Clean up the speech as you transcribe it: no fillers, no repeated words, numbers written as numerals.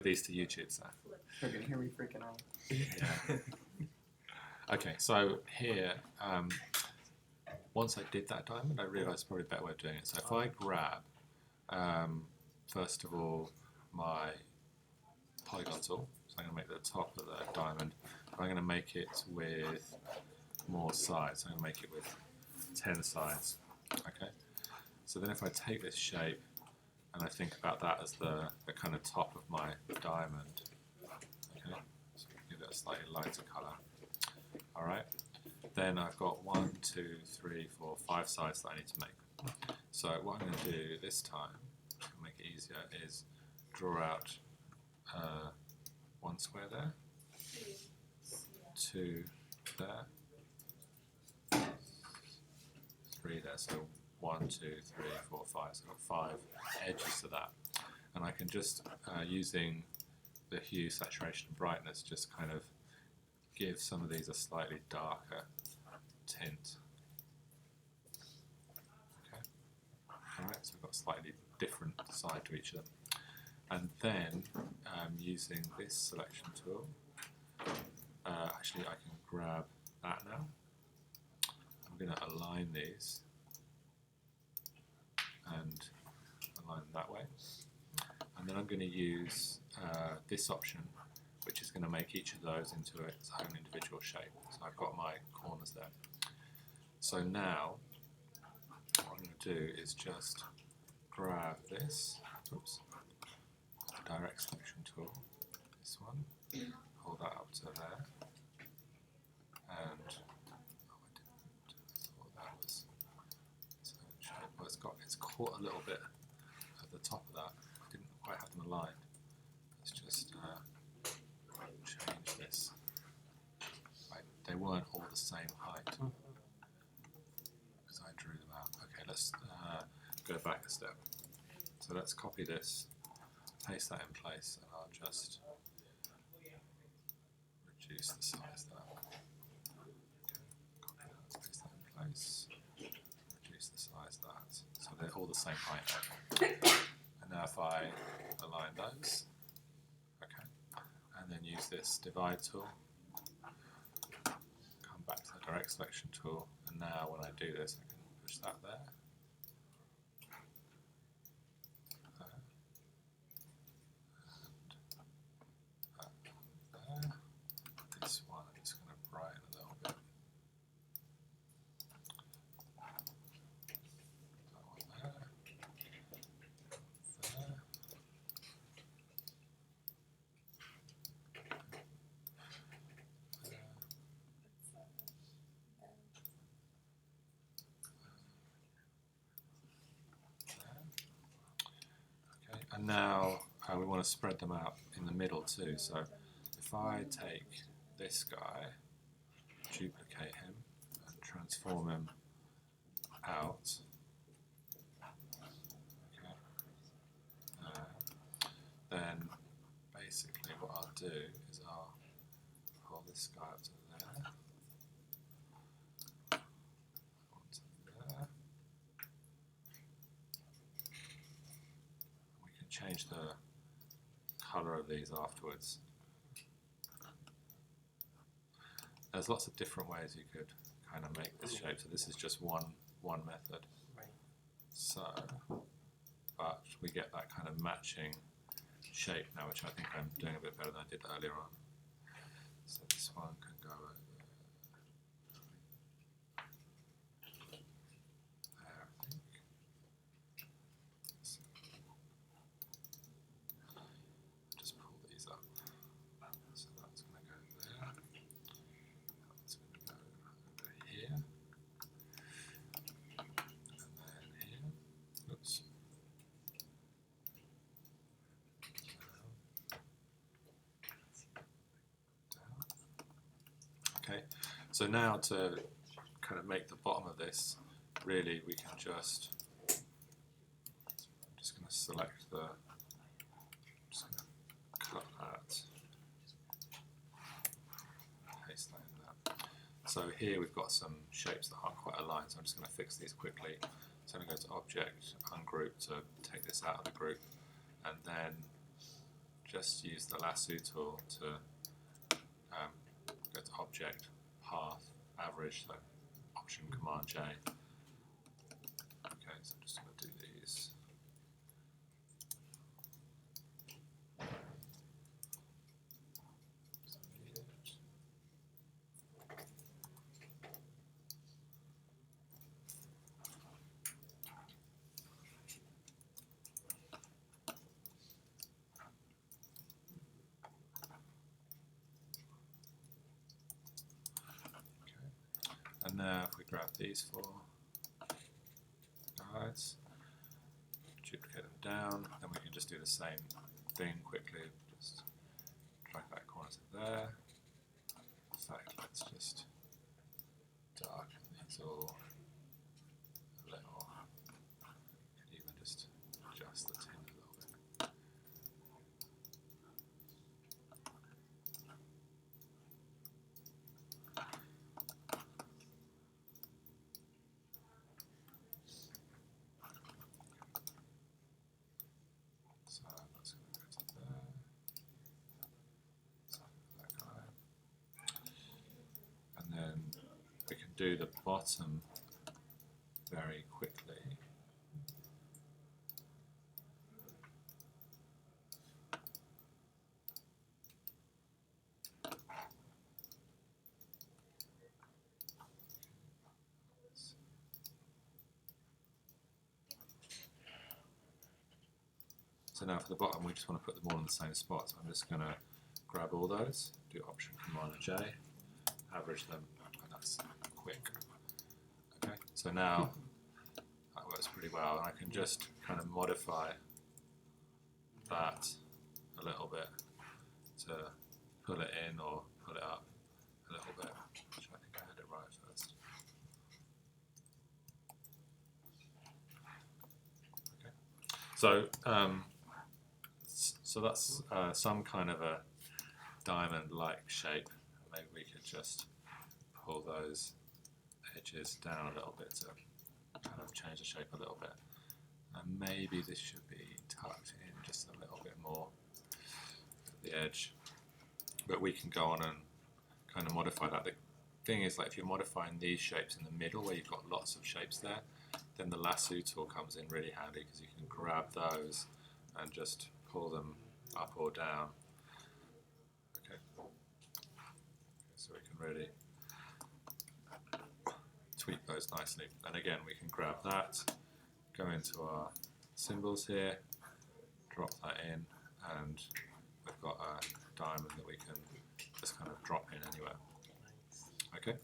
these to YouTube, so. You're gonna hear me freaking out. Yeah. Okay, so here, once I did that diamond, I realised probably a better way of doing it. So if I grab, first of all, my polygon tool, so I'm going to make the top of the diamond, I'm going to make it with more sides. I'm going to make it with 10 sides. Okay. So then if I take this shape and I think about that as the kind of top of my diamond, okay, so give it a slightly lighter colour. All right. Then I've got 1, 2, 3, 4, 5 sides that I need to make. So what I'm going to do this time, to make it easier, is draw out 1 square there, 2 there, 3 there. So 1, 2, 3, 4, 5. So I've got 5 edges to that, and I can just using the hue, saturation, and brightness, just kind of give some of these a slightly darker tint. Okay. Alright, so we've got a slightly different side to each of them. And then using this selection tool, actually I can grab that now. I'm going to align these and align them that way. And then I'm going to use this option, which is going to make each of those into its own individual shape. So I've got my corners there. So now, what I'm going to do is just grab this, oops, direct selection tool, this one, hold that up to there, and oh, I thought that was its own shape. Well, it's caught a little bit at the top of that. I didn't quite have them aligned. Let's just change this. Right, they weren't all the same height because I drew them out. Okay, let's go back a step. So let's copy this, paste that in place, and I'll just reduce the size there. Okay, copy that, paste that in place, reduce the size of that. So they're all the same height. And now if I align those, okay, and then use this divide tool, come back to the direct selection tool, and now when I do this, I can push that there. This one I'm just going to brighten a little bit. That one there. There. Okay, and now we want to spread them out in the middle too. So if I take this guy, duplicate him, and transform him out, okay, then basically what I'll do is I'll pull this guy up to there, onto there. We can change the colour of these afterwards. There's lots of different ways you could kind of make this shape. So this is just one method. Right. So, but we get that kind of matching shape now, which I think I'm doing a bit better than I did earlier on. So this one can go over there, I think. So just pull these up. So that's going to go there. That's going to go over here. And then here. Oops. Okay, so now to kind of make the bottom of this, really we can just, I'm just going to select the, just going to cut that, paste that in there. So here we've got some shapes that aren't quite aligned, so I'm just going to fix these quickly. So I'm going to go to Object, Ungroup to take this out of the group, and then just use the lasso tool to go to Object, Path, Average, so Option Command J. Okay, so I'm just going to do these. And now if we grab these four guys, duplicate them down, then we can just do the same thing quickly. Just drag that corner to there. In fact, let's just darken these all a little. You can even just adjust the tint a little bit. So that's going to go to there. So that guy. And then we can do the bottom very quickly. So now for the bottom, we just want to put them all in the same spot. So I'm just going to grab all those, do Option Command J, average them, and that's quick. Okay, so now that works pretty well. And I can just kind of modify that a little bit to pull it in or pull it up a little bit, which I think I had it right first. Okay, so that's some kind of a diamond-like shape. Maybe we could just pull those edges down a little bit to kind of change the shape a little bit. And maybe this should be tucked in just a little bit more at the edge. But we can go on and kind of modify that. The thing is, like, if you're modifying these shapes in the middle where you've got lots of shapes there, then the lasso tool comes in really handy because you can grab those and just pull them up or down. Okay, so we can really tweak those nicely. And again, we can grab that, go into our symbols here, drop that in, and we've got a diamond that we can just kind of drop in anywhere. Okay.